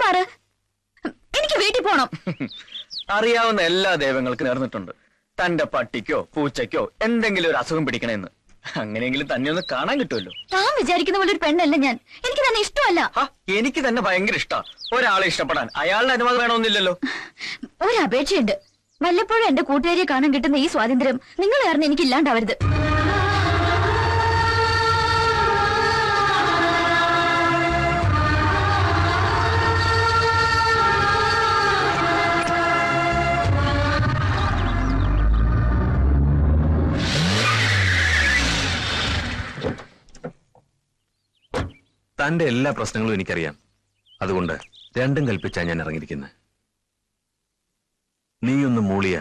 മാറ്. എനിക്ക് വീട്ടിൽ പോണം. അറിയാവുന്ന എല്ലാ ദൈവങ്ങൾക്കും നേർന്നിട്ടുണ്ട് തന്റെ പട്ടിക്കോ പൂച്ചയ്ക്കോ എന്തെങ്കിലും ഒരു അസുഖം പിടിക്കണമെന്ന്. അങ്ങനെയെങ്കിലും തന്നെ ഒന്ന് കാണാൻ കിട്ടുമല്ലോ. താൻ വിചാരിക്കുന്ന പോലെ ഒരു പെണ്ണല്ല ഞാൻ. എനിക്ക് തന്നെ ഇഷ്ടമല്ല. എനിക്ക് തന്നെ ഭയങ്കര ഇഷ്ടാ. ഒരാളെ ഇഷ്ടപ്പെടാൻ അയാളുടെ അനുവാദം വേണമെന്നില്ലല്ലോ. ഒരു അപേക്ഷയുണ്ട്. വല്ലപ്പോഴും എന്റെ കൂട്ടുകാരിയെ കാണാൻ കിട്ടുന്ന ഈ സ്വാതന്ത്ര്യം നിങ്ങൾ കാരണം എനിക്ക് ഇല്ലാണ്ടാവരുത്. തന്റെ എല്ലാ പ്രശ്നങ്ങളും എനിക്കറിയാം. അതുകൊണ്ട് രണ്ടും കൽപ്പിച്ചാ ഞാൻ ഇറങ്ങിയിരിക്കുന്നത്. നീയൊന്ന് മൂളിയ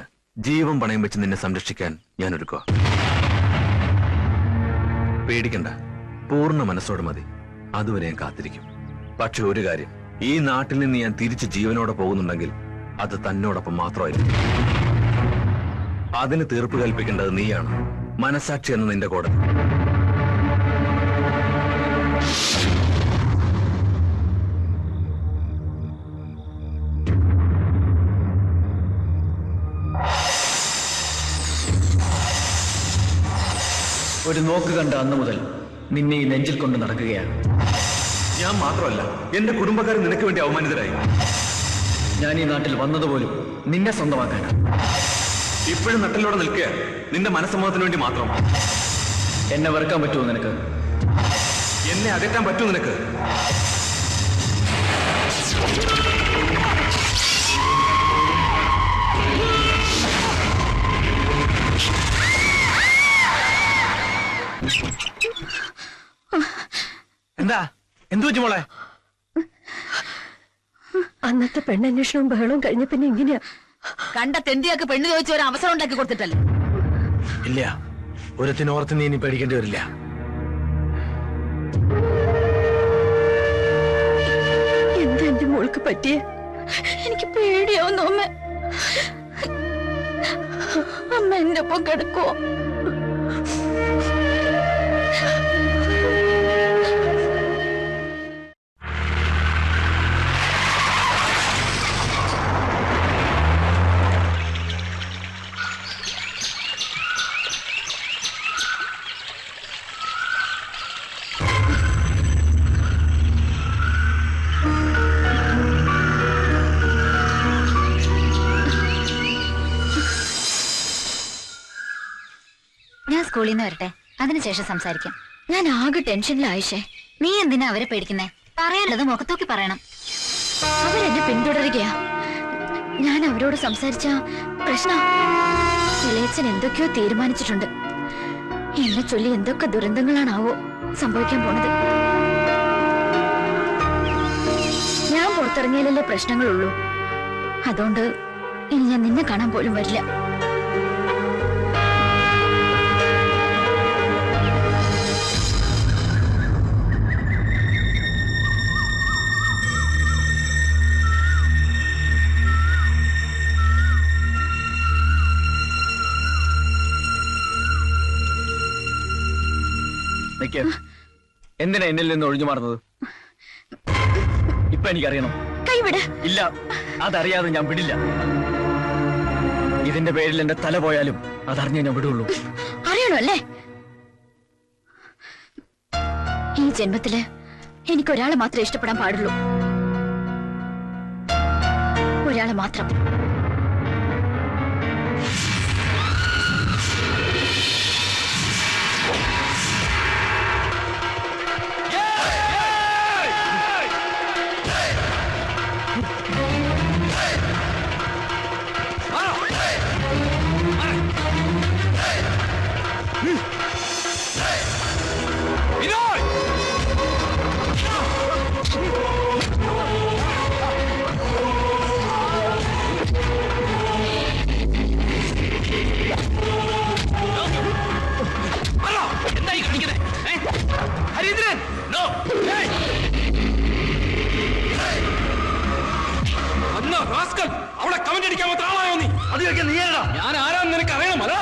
ജീവൻ പണയം വെച്ച് നിന്നെ സംരക്ഷിക്കാൻ ഞാൻ ഒരുക്കുക. പേടിക്കണ്ട, പൂർണ്ണ മനസ്സോടെ മതി. അതുവരെ ഞാൻ കാത്തിരിക്കും. പക്ഷെ ഒരു കാര്യം, ഈ നാട്ടിൽ നിന്ന് ഞാൻ തിരിച്ച് ജീവനോടെ പോകുന്നുണ്ടെങ്കിൽ അത് തന്നോടൊപ്പം മാത്രമായിരിക്കും. അതിന് തീർപ്പ് കൽപ്പിക്കേണ്ടത് നീയാണ്, മനസാക്ഷി എന്ന നിന്റെ കോടതി. ഒരു നോക്ക് കണ്ട അന്ന് മുതൽ നിന്നെ ഈ നെഞ്ചിൽ കൊണ്ട് നടക്കുകയാണ്. ഞാൻ മാത്രമല്ല, എന്റെ കുടുംബക്കാർ നിനക്ക് വേണ്ടി അവമാനിതരായി. ഞാൻ ഈ നാട്ടിൽ വന്നതുപോലും നിന്നെ സ്വന്തമാക്കാനാണ്. ഇപ്പോഴും നട്ടിലൂടെ നിൽക്കുക നിന്റെ മനസ്സമ്മതത്തിന് വേണ്ടി മാത്രം. എന്നെ വെറുക്കാൻ പറ്റുമോ നിനക്ക്? എന്നെ അകറ്റാൻ പറ്റുമോ നിനക്ക്? എന്താ എന്തു വെച്ചു മോളെ? അന്നത്തെ പെണ്ണന്വേഷണവും ബഹളവും കഴിഞ്ഞ പിന്നെ ഇങ്ങനെയാ. കണ്ട തെണ്ടിയൊക്കെ പെണ്ണ് ചോദിച്ച ഒരു അവസരം ഉണ്ടാക്കി കൊടുത്തിട്ടല്ലേ? ഇല്ല, ഒരുത്തിനോർത്ത് നീ ഇനി പേടിക്കേണ്ടി വരില്ല. എന്താ എന്റെ മോൾക്ക് പറ്റിയേ? എനിക്ക് പേടിയാവുന്നു അമ്മ. അമ്മ എന്റെ ഒപ്പം കിടക്കുവോ? ഞാൻ സ്കൂളിൽ നിന്ന് വരട്ടെ, അതിനുശേഷം സംസാരിക്കാം. ഞാൻ ആകെ ടെൻഷനിലായിഷേ. നീ എന്തിനാ അവരെ പേടിക്കുന്നേ? പറയാനുള്ളത് മുഖത്തോക്കി പറയണം. അവരെന്നെ പിന്തുടരുകയാ. ഞാൻ അവരോട് സംസാരിച്ച പ്രശ്നം. ഇളയച്ചൻ എന്തൊക്കെയോ തീരുമാനിച്ചിട്ടുണ്ട്. എന്നെ ചൊല്ലി എന്തൊക്കെ ദുരന്തങ്ങളാണാവോ സംഭവിക്കാൻ പോണത്. ഞാൻ പുറത്തിറങ്ങിയാലല്ലേ പ്രശ്നങ്ങളുള്ളൂ. അതുകൊണ്ട് ഇനി ഞാൻ നിന്നെ കാണാൻ പോലും വരില്ല. എന്തിനാ എന്നിൽ നിന്ന് ഒഴിഞ്ഞു മാറുന്നത്? ഇപ്പൊ എനിക്കറിയണം. കൈവിട്. ഇല്ല, അതറിയാതെ ഞാൻ വിടില്ല. ഇതിന്റെ പേരിൽ എന്റെ തല പോയാലും അതറിഞ്ഞേ ഞാൻ വിടുള്ളൂ. അറിയണോ അല്ലേ? ഈ ജന്മത്തില് എനിക്കൊരാളെ മാത്രമേ ഇഷ്ടപ്പെടാൻ പാടുള്ളൂ. ഒരാളെ മാത്രം. അവളെ കമന്റ് അടിക്കാൻ മാത്രം ആളായോ നീ? അത് ചോദിക്കാൻ നീ ആരാ? ഞാൻ ആരാന്ന് നിനക്ക് അറിയണം. അതാ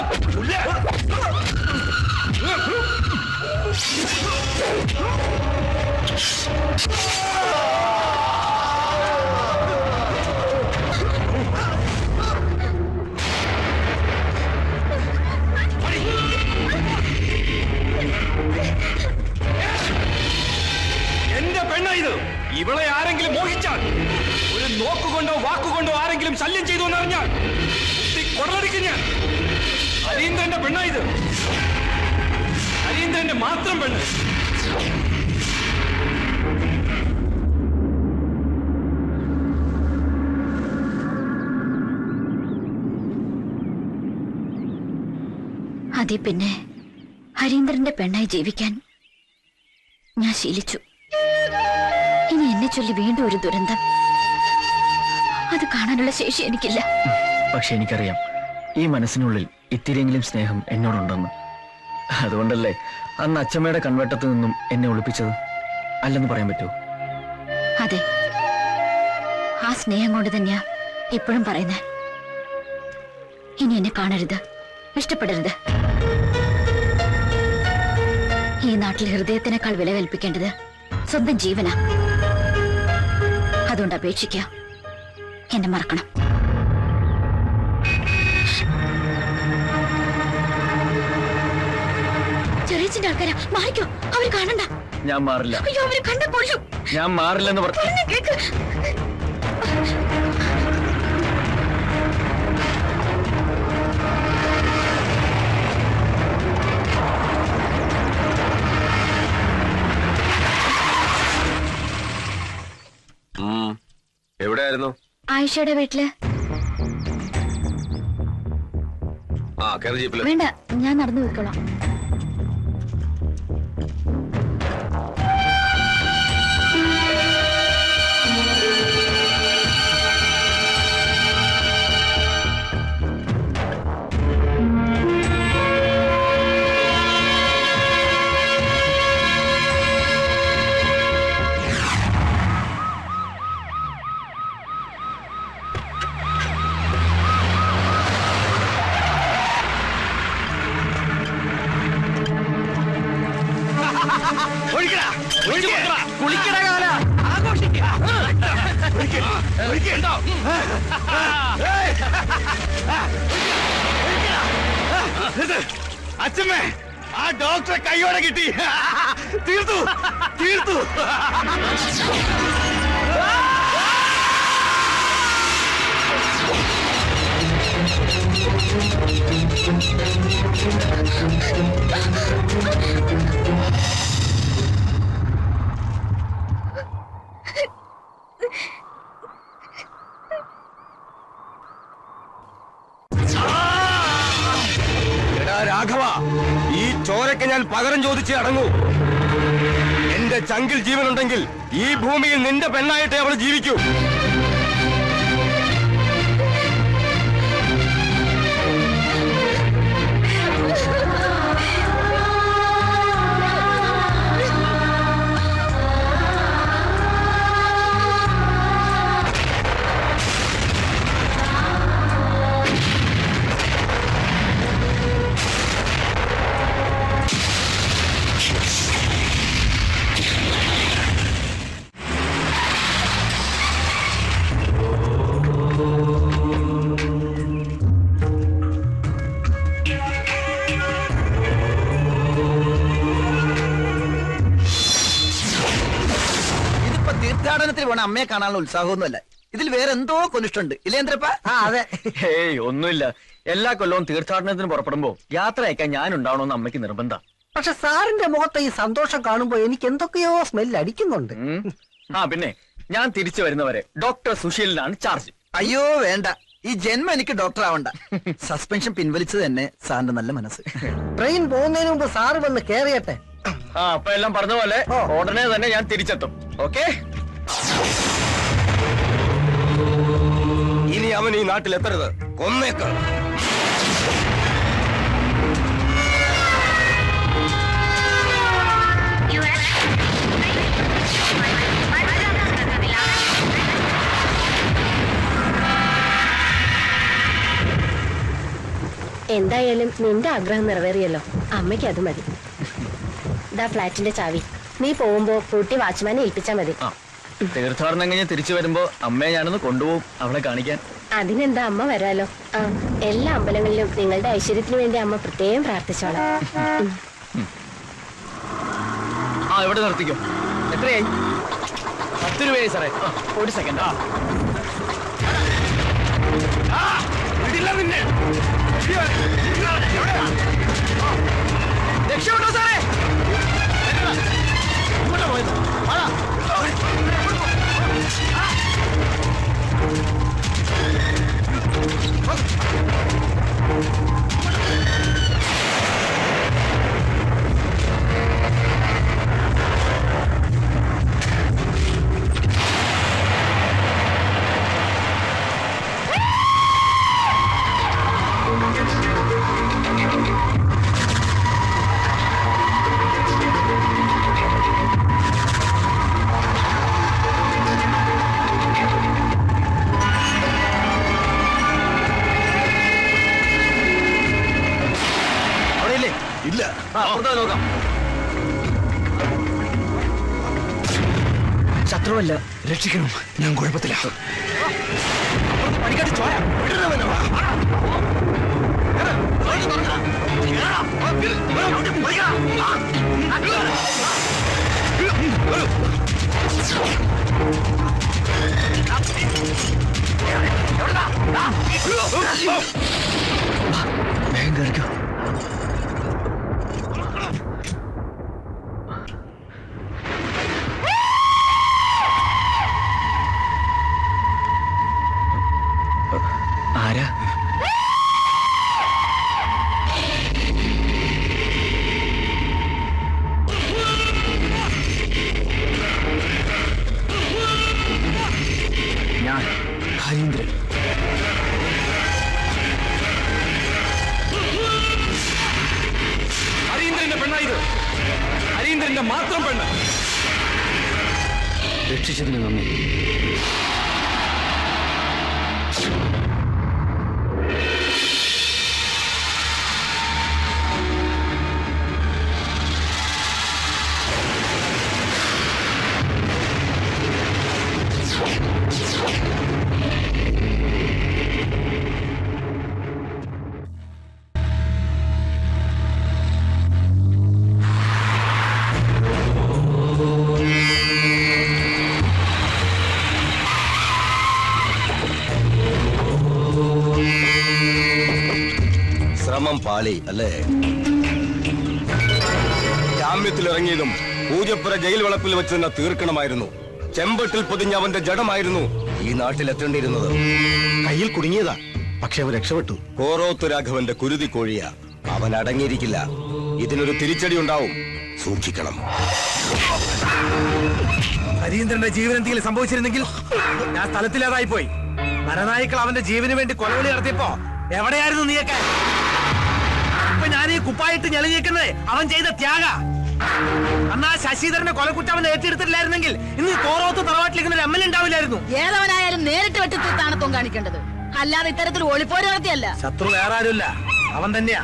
ആരെങ്കിലും മോഹിച്ചാൽ, ഒരു നോക്കുകൊണ്ടോ വാക്കുകൊണ്ടോ ആരെങ്കിലും ശല്യം ചെയ്തു എന്നറിഞ്ഞാൽ കൊടലടിക്കും ഞാൻ. ഹരീന്ദ്രന്റെ പെണ്ണായത്, ഹരീന്ദ്രന്റെ മാത്രം പെണ്ണ്. അതെ, പിന്നെ ഹരീന്ദ്രന്റെ പെണ്ണായി ജീവിക്കാൻ ഞാൻ ശീലിച്ചു. ഇനി എന്നെ ചൊല്ലി വീണ്ടും ഒരു ദുരന്തം, അത് കാണാനുള്ള ശേഷി എനിക്കില്ല. പക്ഷെ എനിക്കറിയാം ഈ മനസ്സിനുള്ളിൽ ഇത്തിരിയെങ്കിലും സ്നേഹം എന്നോടുണ്ടെന്ന്. അതുകൊണ്ടല്ലേ അന്ന് അച്ഛമ്മയുടെ കൺവെട്ടത്തു നിന്നും എന്നെ ഒളിപ്പിച്ചത്? അല്ലെന്ന് പറയാൻ പറ്റുമോ? അതെ, ആ സ്നേഹം കൊണ്ട് തന്നെയാ ഇപ്പോഴും പറയുന്നേ. ഇനി എന്നെ കാണരുത്, ഇഷ്ടപ്പെടരുത്. ഈ നാട്ടിൽ ഹൃദയത്തിനേക്കാൾ വില കൽപ്പിക്കേണ്ടത് സ്വന്തം ജീവനാ. അതുകൊണ്ട് അപേക്ഷിക്കുക, എന്നെ മറക്കണം. ചെറിയച്ഛന്റെ ആൾക്കാരാ, മാറിക്കോ, അവര് കാണണ്ട. ഞാൻ മാറില്ല. അയ്യോ, അവര് കണ്ട പൊള്ളു. ഞാൻ മാറില്ലെന്ന് പറഞ്ഞു. കേക്ക്. എവിടെയായിരുന്നു? ആയിഷയുടെ വീട്ടില്. കേറി ജീപ്പില്. വേണ്ട, ഞാൻ നടന്നു പോയിക്കോളാം. അച്ഛമ്മേ, ആ ഡോക്ടറെ കൈയോടെ കിട്ടി. തീർത്തു, തീർത്തു. രാഘവ, ഈ ചോരയ്ക്ക് ഞാൻ പകരം ചോദിച്ച് അടങ്ങൂ. എന്റെ ചങ്കിൽ ജീവനുണ്ടെങ്കിൽ ഈ ഭൂമിയിൽ നിന്റെ പെണ്ണായിട്ടേ അവൾ ജീവിക്കൂ. തീർത്ഥാടനത്തിന് പോണ അമ്മയെ കാണാനുള്ള ഉത്സാഹമൊന്നുമല്ല, ഇതിൽ വേറെ എന്തോ കൊനിഷ്ടുണ്ട്. ഇല്ലേന്ദ്രപ്പ? അതെ. ഏയ്, ഒന്നുമില്ല. എല്ലാ കൊല്ലവും തീർത്ഥാടനത്തിന് പുറപ്പെടുമ്പോ യാത്ര അയക്കാൻ ഞാൻ ഉണ്ടാവണമെന്ന് അമ്മയ്ക്ക് നിർബന്ധം. പക്ഷെ സാറിന്റെ മുഖത്ത് ഈ സന്തോഷം കാണുമ്പോ എനിക്ക് എന്തൊക്കെയോ സ്മെല്ല് അടിക്കുന്നുണ്ട്. പിന്നെ ഞാൻ തിരിച്ചു വരുന്നവരെ ഡോക്ടർ സുശീലിനാണ് ചാർജ്. അയ്യോ വേണ്ട, ഈ ജന്മം എനിക്ക് ഡോക്ടർ ആവണ്ട. സസ്പെൻഷൻ പിൻവലിച്ചത് തന്നെ സാറിന്റെ നല്ല മനസ്സ്. ട്രെയിൻ പോകുന്നതിന് മുമ്പ് സാറ് വന്ന് കേറിയട്ടെ. അപ്പൊ എല്ലാം പറഞ്ഞ പോലെ ഉടനെ തന്നെ ഞാൻ തിരിച്ചെത്തും. ഓക്കെ? ഇനി അവൻ ഈ നാട്ടിൽ എത്തരുത്, കൊന്നേക്ക്. എന്തായാലും നിന്റെ ആഗ്രഹം നിറവേറിയല്ലോ. അമ്മയ്ക്ക് അത് മതി. ഇതാ ഫ്ലാറ്റിന്റെ ചാവി. നീ പോകുമ്പോ കൂട്ടി വാച്ച്മാനെ ഏൽപ്പിച്ചാ മതി. തീർത്ഥാടനം കഴിഞ്ഞ് തിരിച്ചു വരുമ്പോ അമ്മയെ ഞാനൊന്ന് കൊണ്ടുപോകും അവളെ കാണിക്കാൻ. അതിനെന്താ, അമ്മ വരാലോ. എല്ലാ അമ്പലങ്ങളിലും നിങ്ങളുടെ ഐശ്വര്യത്തിന് വേണ്ടി അമ്മ പ്രത്യേകം പ്രാർത്ഥിച്ചോളാം. എവിടെ നിർത്തിക്കോ. എത്രയായി? 10 രൂപയായി സാറേ. ഒരു സെക്കൻഡ്. രക്ഷപ്പെട്ടോ സാറേ? ഇങ്ങോട്ടാ പോയത്? ഇല്ല, നോക്കാം. ശത്രുവല്ല, രക്ഷിക്കണം. ഞാൻ കുഴപ്പത്തില്ല. പണിക്കാട്ട് ചോര. വേഗം കയറിക്കോ. ആരാ? ഞാൻ ഹരീന്ദ്രൻ. ഹരീന്ദ്രന്റെ പെണ്ണായത്. ഹരീന്ദ്രന്റെ മാത്രം പെണ്ണ്. രക്ഷിച്ചതിന് നന്ദി. ശ്രമം പാളി അല്ലേ? ജാമ്യത്തിലിറങ്ങിയതും പൂജപ്പുര ജയിൽ വളപ്പിൽ വെച്ച് തന്നെ തീർക്കണമായിരുന്നു. ചെമ്പട്ടിൽ പൊതിഞ്ഞ അവന്റെ ജഡമായിരുന്നു ഈ നാട്ടിലെത്തേണ്ടിയിരുന്നത്. കയ്യിൽ കുടുങ്ങിയതാ, പക്ഷെ അവൻ രക്ഷപ്പെട്ടു. കോറോത്ത് രാഘവന്റെ കുരുതി കോഴിയ. അവൻ അടങ്ങിയിരിക്കില്ല. ഇതിനൊരു തിരിച്ചടി ഉണ്ടാവും. സൂക്ഷിക്കണം. ഹരീന്ദ്രന്റെ ജീവൻ എന്തെങ്കിലും സംഭവിച്ചിരുന്നെങ്കിൽ ഞാൻ സ്ഥലത്തിലേതായി പോയി. നരനായിക്കൾ അവന്റെ ജീവന് വേണ്ടി കൊലവിളി നടത്തിയപ്പോ എവിടെയായിരുന്നു നീയൊക്കെ? ഇപ്പൊ ഞാൻ ഈ കുപ്പായിട്ട് ഞെളിഞ്ഞിരിക്കുന്നത് അവൻ ചെയ്ത ത്യാഗ. അന്നാ ശശിധരന്റെ കൊലക്കുറ്റം അവൻ ഏറ്റെടുത്തിട്ടില്ലായിരുന്നെങ്കിൽ ഇന്ന് കോറോത്ത് തറവാട്ടിലിരിക്കുന്ന ഒരു എംഎൽഎ ഉണ്ടാവില്ലായിരുന്നു. ഏതവനായാലും നേരിട്ട് വെട്ടിത്താണത്വം കാണിക്കേണ്ടത്, അല്ലാതെ ഇത്തരത്തിൽ ഒളിപ്പോര് നടത്തിയല്ല. ശത്രു വേറെ ആരുമില്ല, അവൻ തന്നെയാ.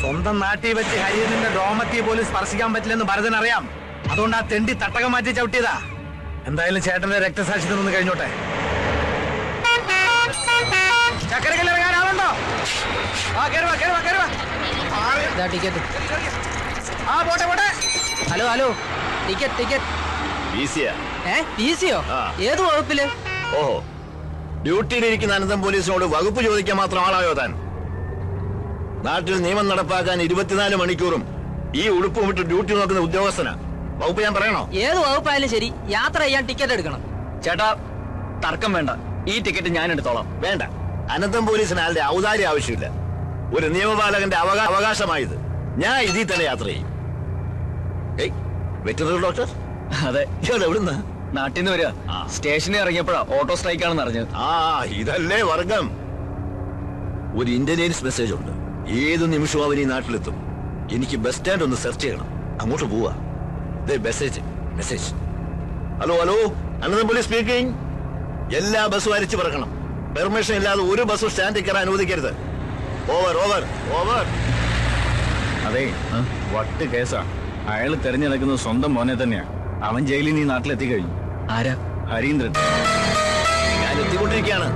സ്വന്തം നാട്ടിൽ വെച്ച് ഹരീന്ദ്രന്റെ ഡോമത്തിയെ പോലും സ്പർശിക്കാൻ പറ്റില്ലെന്ന് ഭരതൻ അറിയാം. അതുകൊണ്ട് ആ തെണ്ടി തട്ടകം മാറ്റി ചവിട്ടിയതാ. എന്തായാലും ചേട്ടന്റെ രക്തസാക്ഷിത്വം ഒന്ന് കഴിഞ്ഞോട്ടെ. ചക്കരക്കല്ല് ഇറങ്ങാൻ ആളുണ്ടോ? ടിക്കറ്റ്. ആ പോട്ടെ പോട്ടെ. Hello hello, ticket. ടിസിയോ? ഏത് വകുപ്പില്? ഓഹോ, ഡ്യൂട്ടിയിലിരിക്കുന്ന അനന്തം പോലീസിനോട് വകുപ്പ് ചോദിക്കാൻ മാത്രം ആളായോ താൻ? നാട്ടിൽ നിയമം നടപ്പാക്കാൻ 24 മണിക്കൂറും ഈ ഉടുപ്പ് വിട്ട് ഡ്യൂട്ടി നോക്കുന്ന ഉദ്യോഗസ്ഥനാ. വകുപ്പ് ഞാൻ പറയണോ? ഏത് വകുപ്പായാലും ശരി, യാത്ര ചെയ്യാൻ ടിക്കറ്റ് എടുക്കണം. ചേട്ടാ, തർക്കം വേണ്ട. ഈ ടിക്കറ്റ് ഞാൻ എടുത്തോളാം. വേണ്ട, അനന്തം പോലീസിന് ആളുടെ ഔദാര്യം ആവശ്യമില്ല. ഒരു നിയമപാലകന്റെ അവകാശമായത്. ഞാൻ ഇതിൽ തന്നെ യാത്ര ചെയ്യും. Veterinary doctor? അതെ. എവിടുന്ന? നാട്ടിൽ നിന്ന് വരിക. സ്റ്റേഷനിൽ ഇറങ്ങിയപ്പോഴാ ഓട്ടോ സ്ട്രൈക്ക് ആണെന്ന് അറിഞ്ഞത്. ഇതല്ലേ വർഗം. ഒരു ഇന്റലിജൻസ് മെസ്സേജ് ഉണ്ട്. ഏത് നിമിഷവും അവൻ ഈ നാട്ടിലെത്തും. എനിക്ക് ബസ് സ്റ്റാൻഡ് ഒന്ന് സെർച്ച് ചെയ്യണം. അങ്ങോട്ട് പോവാ. Message. Hello, Anantham police speaking. എല്ലാ ബസ്സും അരിച്ചു പറക്കണം. പെർമിഷൻ ഇല്ലാതെ ഒരു ബസ്സും സ്റ്റാൻഡിൽ കയറാൻ അനുവദിക്കരുത്. ഓവർ. അതെ, വട്ട് കേസാ. അയാൾ തെരഞ്ഞെടുക്കുന്നത് സ്വന്തം മോനെ തന്നെയാ. അവൻ ജയിലിൽ നീ നാട്ടിലെത്തി കഴിഞ്ഞു. ആരാ? ഹരീന്ദ്രൻ. ഞാൻ എത്തിക്കൊണ്ടിരിക്കുകയാണ്.